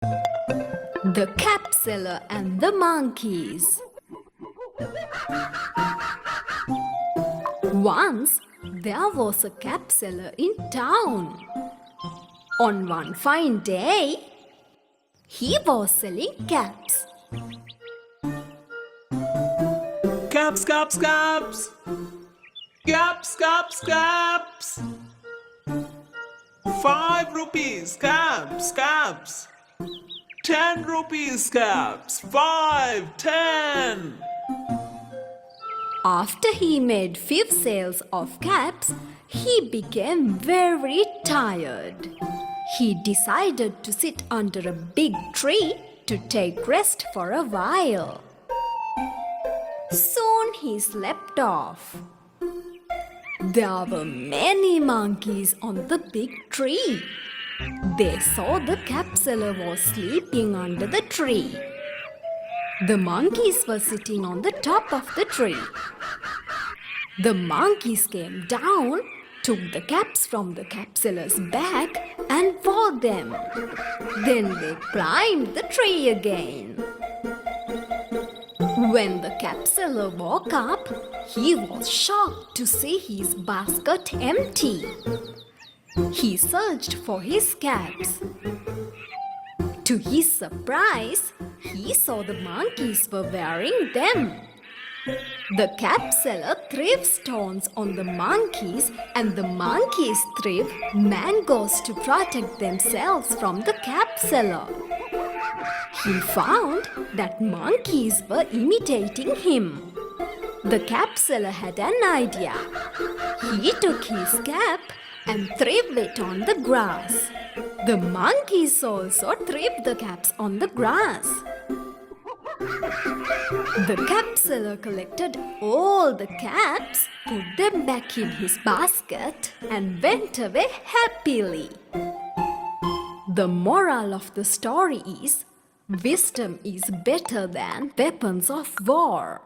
The Capseller and the Monkeys. Once there was a capseller in town. On one fine day, he was selling caps. Caps, caps, caps! Caps, caps, caps! 5 rupees, caps, caps! 10 rupees, caps! 5, 10! After he made 5 sales of caps, he became very tired. He decided to sit under a big tree to take rest for a while. Soon he slept off. There were many monkeys on the big tree. They saw the capseller was sleeping under the tree. The monkeys were sitting on the top of the tree. The monkeys came down, took the caps from the capseller's back and wore them. Then they climbed the tree again. When the capseller woke up, he was shocked to see his basket empty. He searched for his caps. To his surprise, he saw the monkeys were wearing them. The capseller threw stones on the monkeys and the monkeys threw mangoes to protect themselves from the capseller. He found that monkeys were imitating him. The capseller had an idea. He took his cap and threw it on the grass. The monkeys also threw the caps on the grass. The capseller collected all the caps, put them back in his basket and went away happily. The moral of the story is, wisdom is better than weapons of war.